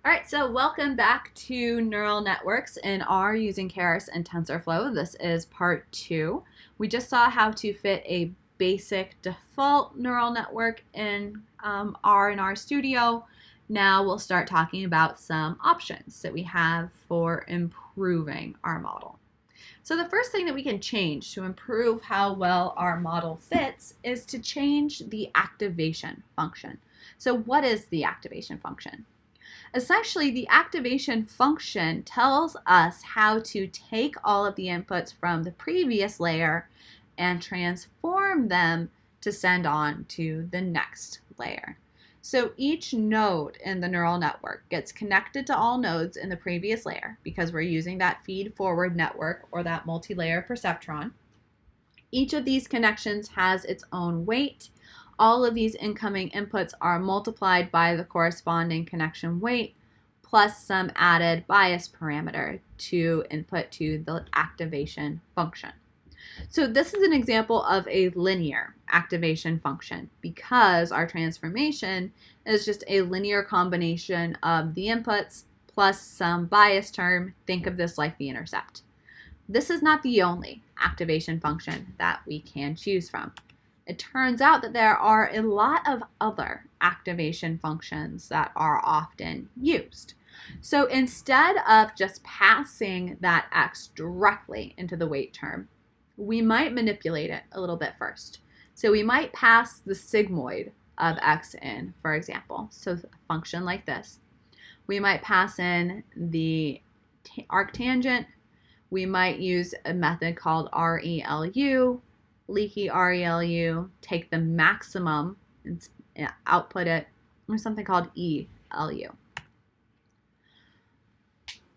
All right, so welcome back to neural networks in R using Keras and TensorFlow. This is part 2. We just saw how to fit a basic default neural network in R and RStudio. Now we'll start talking about some options that we have for improving our model. So the first thing that we can change to improve how well our model fits is to change the activation function. So what is the activation function? Essentially, the activation function tells us how to take all of the inputs from the previous layer and transform them to send on to the next layer. So each node in the neural network gets connected to all nodes in the previous layer because we're using that feed-forward network or that multi-layer perceptron. Each of these connections has its own weight. All of these incoming inputs are multiplied by the corresponding connection weight plus some added bias parameter to input to the activation function. So this is an example of a linear activation function because our transformation is just a linear combination of the inputs plus some bias term. Think of this like the intercept. This is not the only activation function that we can choose from. It turns out that there are a lot of other activation functions that are often used. So instead of just passing that x directly into the weight term, we might manipulate it a little bit first. So we might pass the sigmoid of x in, for example. So a function like this. We might pass in the arctangent. We might use a method called ReLU, leaky ReLU, take the maximum and output it, or something called ELU.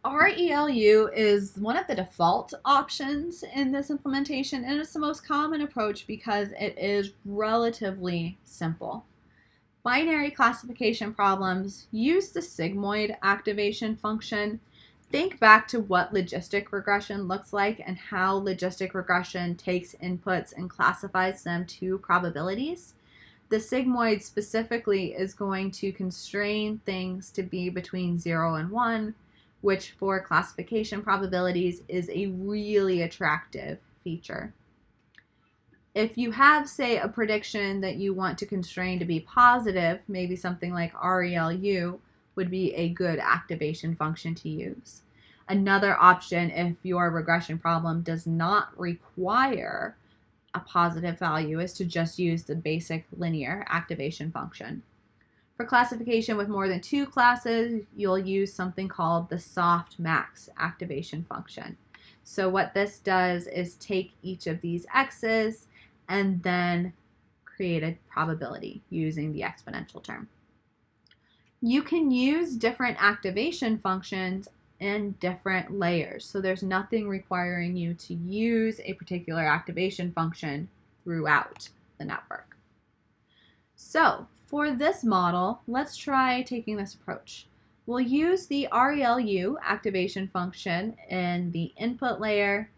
ReLU is one of the default options in this implementation, and it's the most common approach because it is relatively simple. Binary classification problems use the sigmoid activation function. Think back to what logistic regression looks like and how logistic regression takes inputs and classifies them to probabilities. The sigmoid specifically is going to constrain things to be between 0 and 1, which for classification probabilities is a really attractive feature. If you have, say, a prediction that you want to constrain to be positive, maybe something like ReLU would be a good activation function to use. Another option, if your regression problem does not require a positive value, is to just use the basic linear activation function. For classification with more than 2 classes, you'll use something called the softmax activation function. So what this does is take each of these x's and then create a probability using the exponential term. You can use different activation functions in different layers. So there's nothing requiring you to use a particular activation function throughout the network. So for this model, let's try taking this approach. We'll use the ReLU activation function in the input layer,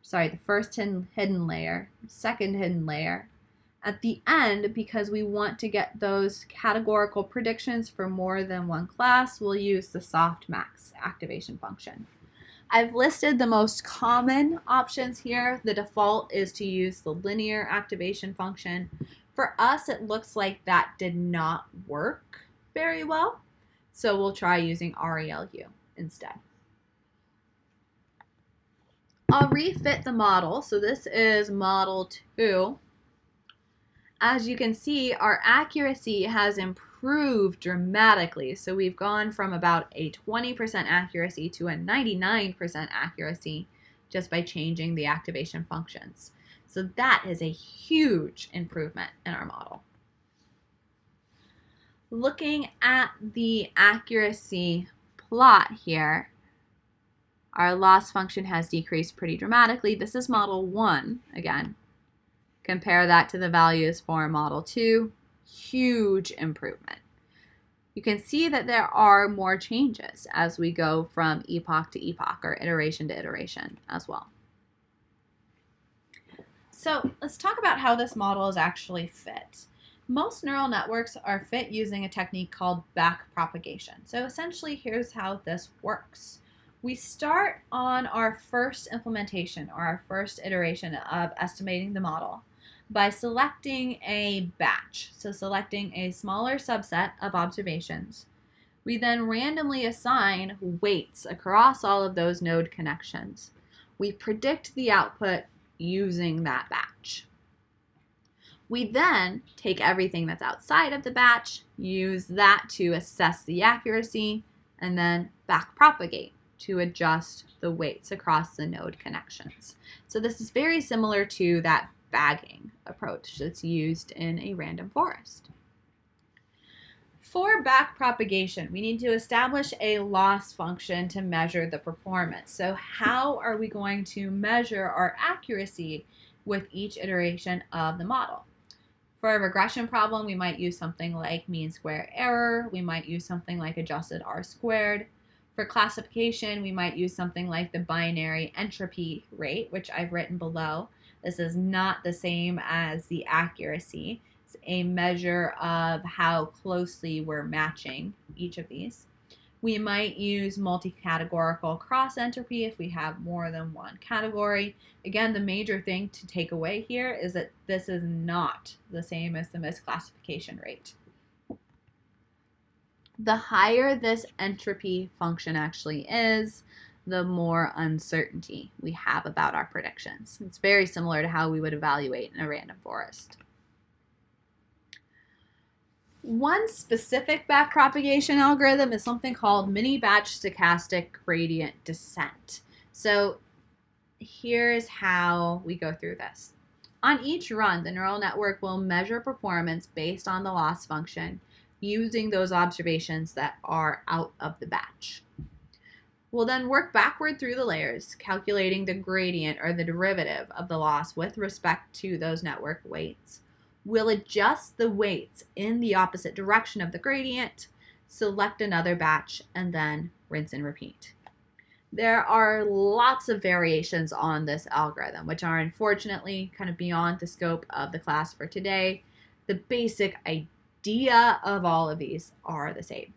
the first hidden layer, second hidden layer. At the end, because we want to get those categorical predictions for more than one class, we'll use the softmax activation function. I've listed the most common options here. The default is to use the linear activation function. For us, it looks like that did not work very well, so we'll try using ReLU instead. I'll refit the model. So this is model 2. As you can see, our accuracy has improved dramatically. So we've gone from about a 20% accuracy to a 99% accuracy just by changing the activation functions. So that is a huge improvement in our model. Looking at the accuracy plot here, our loss function has decreased pretty dramatically. This is model 1 again. Compare that to the values for model 2, huge improvement. You can see that there are more changes as we go from epoch to epoch or iteration to iteration as well. So let's talk about how this model is actually fit. Most neural networks are fit using a technique called backpropagation. So essentially, here's how this works. We start on our first implementation or our first iteration of estimating the model by selecting a batch, so selecting a smaller subset of observations. We then randomly assign weights across all of those node connections. We predict the output using that batch. We then take everything that's outside of the batch, use that to assess the accuracy, and then backpropagate to adjust the weights across the node connections. So this is very similar to that bagging approach that's used in a random forest. For backpropagation, we need to establish a loss function to measure the performance. So how are we going to measure our accuracy with each iteration of the model? For a regression problem, we might use something like mean square error. We might use something like adjusted R squared. For classification, we might use something like the binary entropy rate, which I've written below. This is not the same as the accuracy. It's a measure of how closely we're matching each of these. We might use multi-categorical cross-entropy if we have more than one category. Again, the major thing to take away here is that this is not the same as the misclassification rate. The higher this entropy function actually is, the more uncertainty we have about our predictions. It's very similar to how we would evaluate in a random forest. One specific backpropagation algorithm is something called mini-batch stochastic gradient descent. So here's how we go through this. On each run, the neural network will measure performance based on the loss function using those observations that are out of the batch. We'll then work backward through the layers, calculating the gradient or the derivative of the loss with respect to those network weights. We'll adjust the weights in the opposite direction of the gradient, select another batch, and then rinse and repeat. There are lots of variations on this algorithm, which are unfortunately kind of beyond the scope of the class for today. The basic idea of all of these are the same.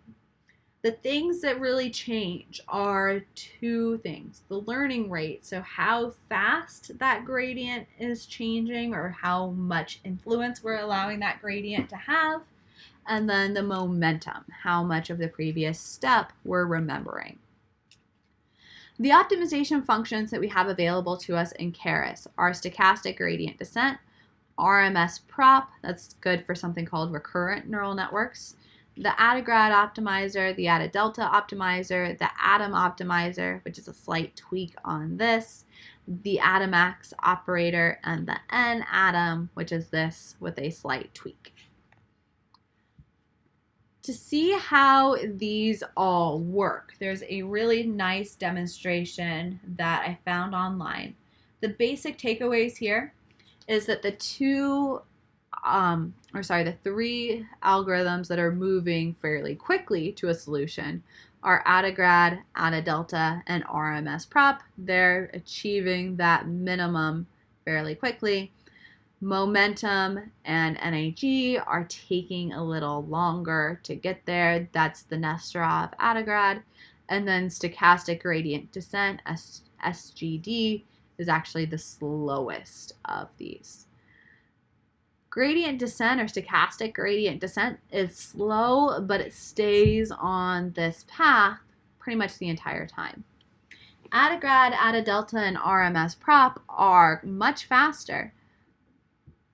The things that really change are two things. The learning rate, so how fast that gradient is changing or how much influence we're allowing that gradient to have, and then the momentum, how much of the previous step we're remembering. The optimization functions that we have available to us in Keras are stochastic gradient descent, RMS prop, that's good for something called recurrent neural networks, the AdaGrad optimizer, the AdaDelta optimizer, the Atom optimizer, which is a slight tweak on this, the Adamax operator, and the N-Atom, which is this with a slight tweak. To see how these all work, there's a really nice demonstration that I found online. The basic takeaways here is that the three algorithms that are moving fairly quickly to a solution are AdaGrad, AdaDelta, and RMS prop. They're achieving that minimum fairly quickly. Momentum and NAG are taking a little longer to get there. That's the Nesterov AdaGrad. And then stochastic gradient descent, SGD, is actually the slowest of these. Gradient descent or stochastic gradient descent is slow, but it stays on this path pretty much the entire time. AdaGrad, AdaDelta, and RMS prop are much faster,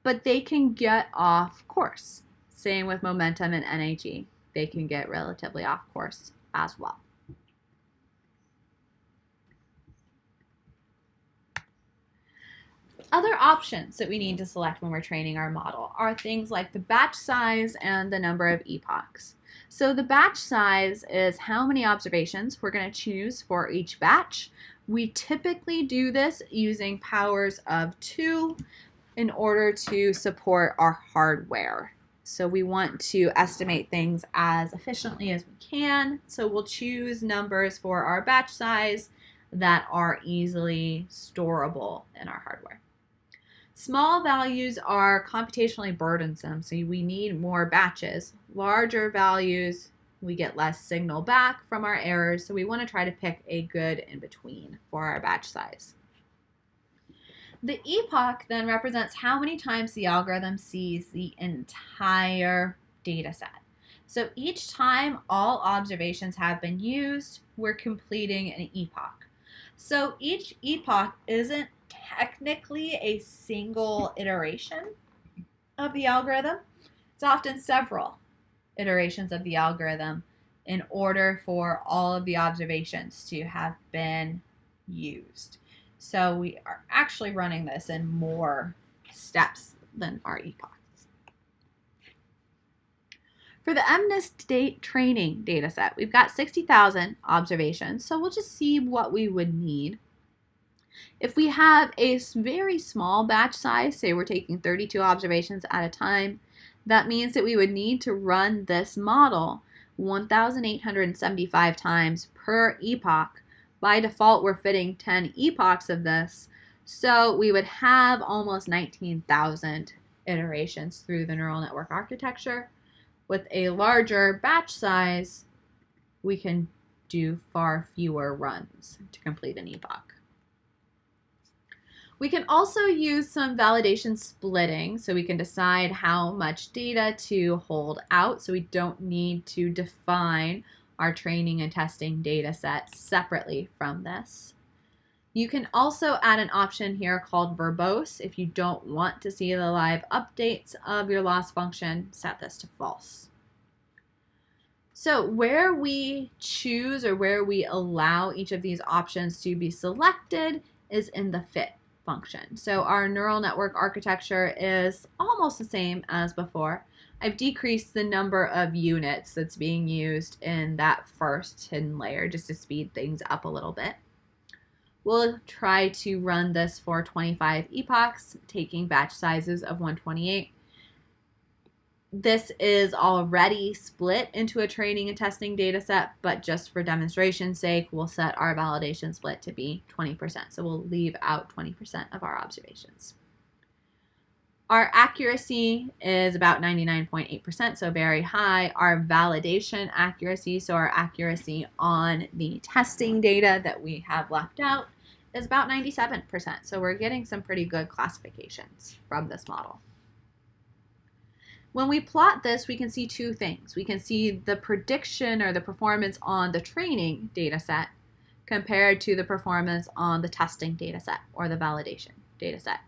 but they can get off course. Same with momentum and NAG. They can get relatively off course as well. Other options that we need to select when we're training our model are things like the batch size and the number of epochs. So the batch size is how many observations we're going to choose for each batch. We typically do this using powers of 2 in order to support our hardware. So we want to estimate things as efficiently as we can. So we'll choose numbers for our batch size that are easily storable in our hardware. Small values are computationally burdensome, so we need more batches. Larger values, we get less signal back from our errors, so we want to try to pick a good in between for our batch size. The epoch then represents how many times the algorithm sees the entire data set. So each time all observations have been used, we're completing an epoch. So each epoch isn't technically a single iteration of the algorithm. It's often several iterations of the algorithm in order for all of the observations to have been used. So we are actually running this in more steps than our epochs. For the MNIST training data set, we've got 60,000 observations, so we'll just see what we would need. If we have a very small batch size, say we're taking 32 observations at a time, that means that we would need to run this model 1,875 times per epoch. By default, we're fitting 10 epochs of this, so we would have almost 19,000 iterations through the neural network architecture. With a larger batch size, we can do far fewer runs to complete an epoch. We can also use some validation splitting, so we can decide how much data to hold out, so we don't need to define our training and testing data sets separately from this. You can also add an option here called verbose. If you don't want to see the live updates of your loss function, set this to false. So where we choose or where we allow each of these options to be selected is in the fit function. So our neural network architecture is almost the same as before. I've decreased the number of units that's being used in that first hidden layer just to speed things up a little bit. We'll try to run this for 25 epochs, taking batch sizes of 128. This is already split into a training and testing data set, but just for demonstration's sake, we'll set our validation split to be 20%. So we'll leave out 20% of our observations. Our accuracy is about 99.8%, so very high. Our validation accuracy, so our accuracy on the testing data that we have left out, is about 97%. So we're getting some pretty good classifications from this model. When we plot this, we can see two things. We can see the prediction or the performance on the training data set compared to the performance on the testing data set or the validation data set.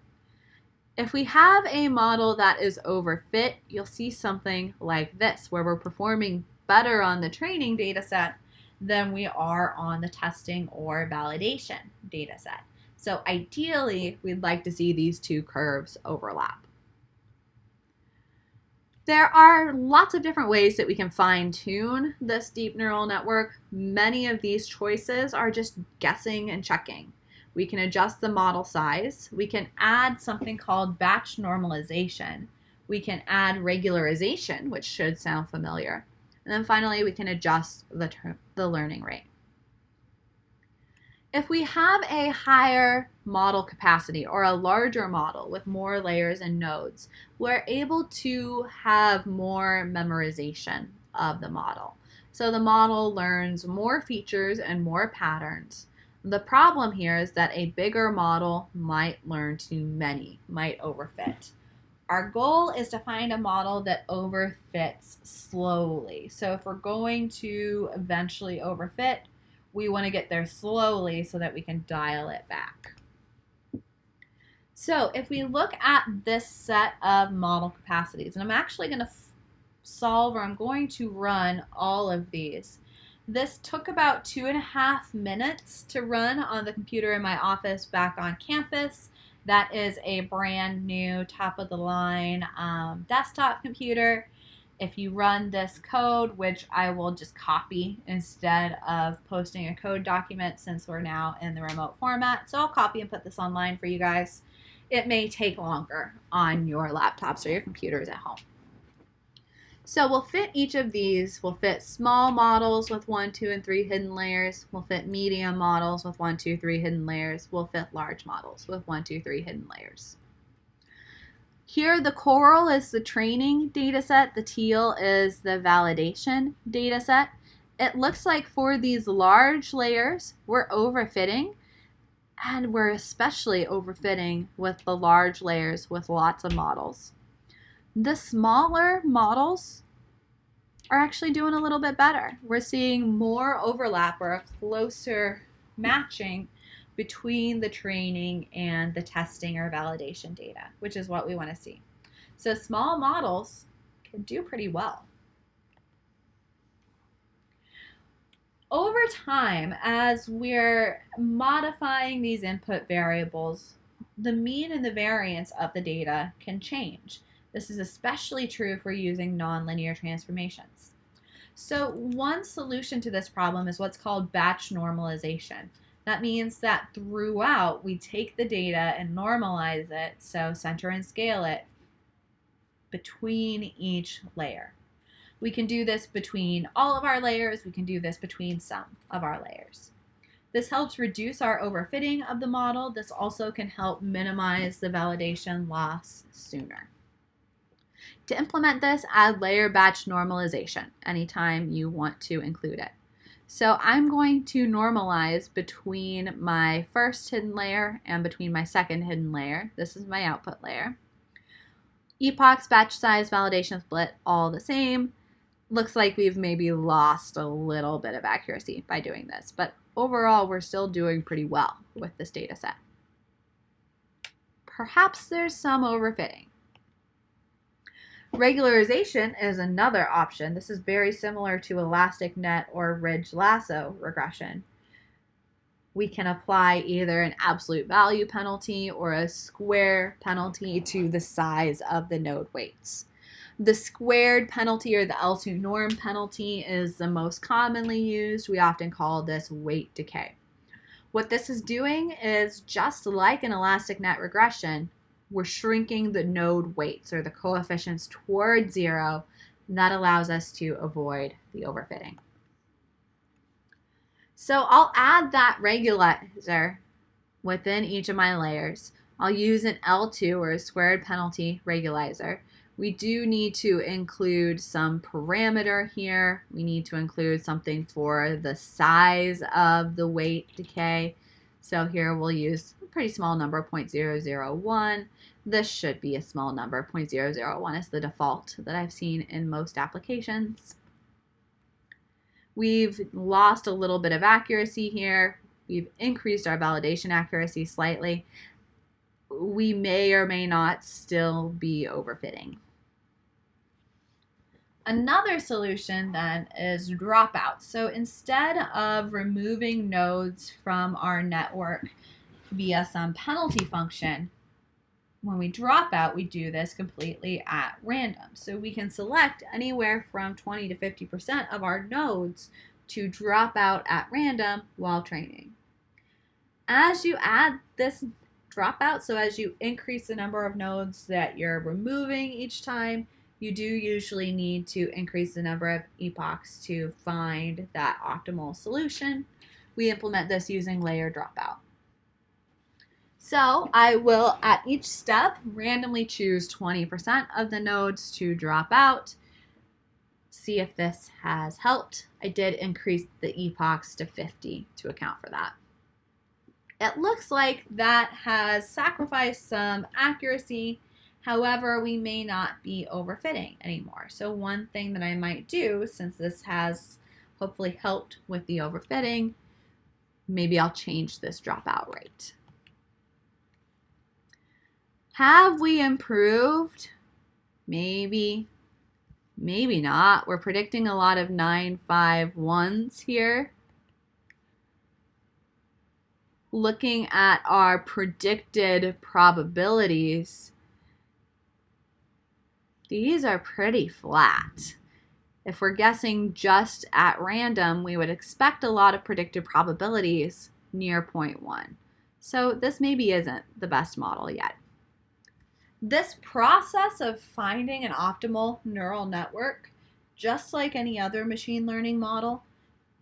If we have a model that is overfit, you'll see something like this, where we're performing better on the training data set than we are on the testing or validation data set. So ideally, we'd like to see these two curves overlap. There are lots of different ways that we can fine-tune this deep neural network. Many of these choices are just guessing and checking. We can adjust the model size. We can add something called batch normalization. We can add regularization, which should sound familiar. And then finally, we can adjust the learning rate. If we have a higher model capacity or a larger model with more layers and nodes, we're able to have more memorization of the model. So the model learns more features and more patterns. The problem here is that a bigger model might learn too many, might overfit. Our goal is to find a model that overfits slowly. So if we're going to eventually overfit, we want to get there slowly so that we can dial it back. So if we look at this set of model capacities, and I'm actually going to solve, or I'm going to run all of these. This took about 2.5 minutes to run on the computer in my office back on campus. That is a brand new top of the line desktop computer. If you run this code, which I will just copy instead of posting a code document since we're now in the remote format. So I'll copy and put this online for you guys. It may take longer on your laptops or your computers at home. So we'll fit each of these. We'll fit small models with 1, 2, and 3 hidden layers. We'll fit medium models with 1, 2, 3 hidden layers. We'll fit large models with 1, 2, 3 hidden layers. Here, the coral is the training data set. The teal is the validation data set. It looks like for these large layers, we're overfitting, and we're especially overfitting with the large layers with lots of models. The smaller models are actually doing a little bit better. We're seeing more overlap or a closer matching between the training and the testing or validation data, which is what we want to see. So small models can do pretty well. Over time, as we're modifying these input variables, the mean and the variance of the data can change. This is especially true if we're using nonlinear transformations. So one solution to this problem is what's called batch normalization. That means that throughout, we take the data and normalize it, so center and scale it, between each layer. We can do this between all of our layers. We can do this between some of our layers. This helps reduce our overfitting of the model. This also can help minimize the validation loss sooner. To implement this, add layer batch normalization anytime you want to include it. So I'm going to normalize between my first hidden layer and between my second hidden layer. This is my output layer. Epochs, batch size, validation split, all the same. Looks like we've maybe lost a little bit of accuracy by doing this, but overall we're still doing pretty well with this data set. Perhaps there's some overfitting. Regularization is another option. This is very similar to elastic net or ridge lasso regression. We can apply either an absolute value penalty or a square penalty to the size of the node weights. The squared penalty or the L2 norm penalty is the most commonly used. We often call this weight decay. What this is doing is just like an elastic net regression, we're shrinking the node weights or the coefficients towards zero. That allows us to avoid the overfitting. So I'll add that regularizer within each of my layers. I'll use an L2 or a squared penalty regularizer. We do need to include some parameter here. We need to include something for the size of the weight decay. So here we'll use a pretty small number, 0.001. This should be a small number, 0.001 is the default that I've seen in most applications. We've lost a little bit of accuracy here. We've increased our validation accuracy slightly. We may or may not still be overfitting. Another solution then is dropout. So instead of removing nodes from our network via some penalty function, when we drop out, we do this completely at random. So we can select anywhere from 20 to 50% of our nodes to drop out at random while training. As you add this dropout, so as you increase the number of nodes that you're removing each time, you do usually need to increase the number of epochs to find that optimal solution. We implement this using layer dropout. So I will, at each step, randomly choose 20% of the nodes to drop out. See if this has helped. I did increase the epochs to 50 to account for that. It looks like that has sacrificed some accuracy. However, we may not be overfitting anymore. So one thing that I might do, since this has hopefully helped with the overfitting, maybe I'll change this dropout rate. Have we improved? Maybe, maybe not. We're predicting a lot of 951s here. Looking at our predicted probabilities, these are pretty flat. If we're guessing just at random, we would expect a lot of predicted probabilities near 0.1. So this maybe isn't the best model yet. This process of finding an optimal neural network, just like any other machine learning model,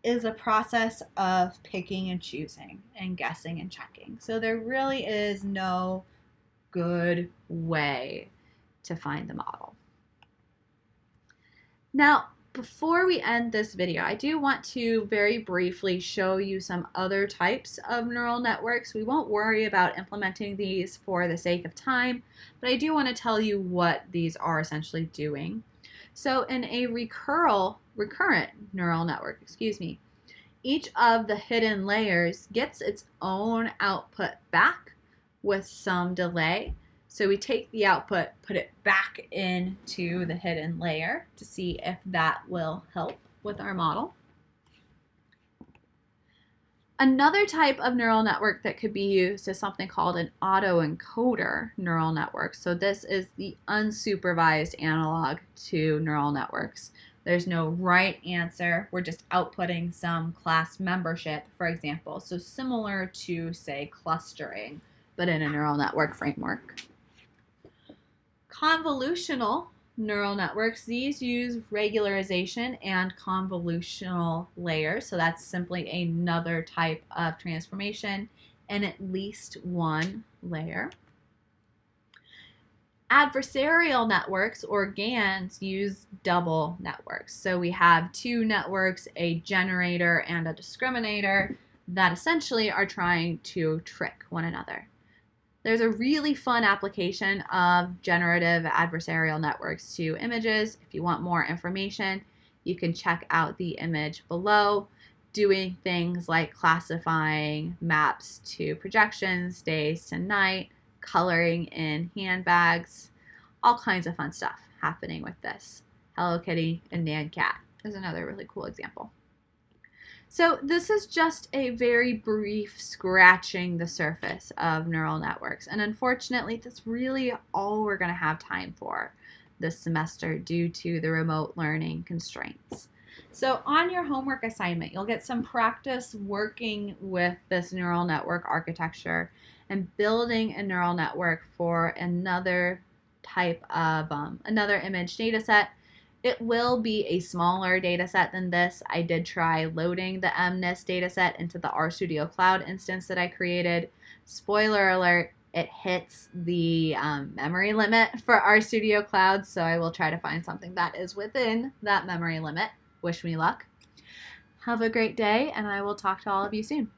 is a process of picking and choosing and guessing and checking. So there really is no good way to find the model. Now, before we end this video, I do want to very briefly show you some other types of neural networks. We won't worry about implementing these for the sake of time, but I do want to tell you what these are essentially doing. So in a recurrent neural network, each of the hidden layers gets its own output back with some delay. So we take the output, put it back into the hidden layer to see if that will help with our model. Another type of neural network that could be used is something called an autoencoder neural network. So this is the unsupervised analog to neural networks. There's no right answer. We're just outputting some class membership, for example. So similar to, say, clustering, but in a neural network framework. Convolutional neural networks, these use regularization and convolutional layers. So that's simply another type of transformation in at least one layer. Adversarial networks, or GANs, use double networks. So we have two networks, a generator and a discriminator, that essentially are trying to trick one another. There's a really fun application of generative adversarial networks to images. If you want more information, you can check out the image below, doing things like classifying maps to projections, days to night, coloring in handbags, all kinds of fun stuff happening with this. Hello Kitty and Nan Cat is another really cool example. So this is just a very brief scratching the surface of neural networks. And unfortunately, that's really all we're going to have time for this semester due to the remote learning constraints. So on your homework assignment, you'll get some practice working with this neural network architecture and building a neural network for another type of, another image data set. It will be a smaller data set than this. I did try loading the MNIST data set into the RStudio Cloud instance that I created. Spoiler alert, it hits the memory limit for RStudio Cloud, so I will try to find something that is within that memory limit. Wish me luck. Have a great day, and I will talk to all of you soon.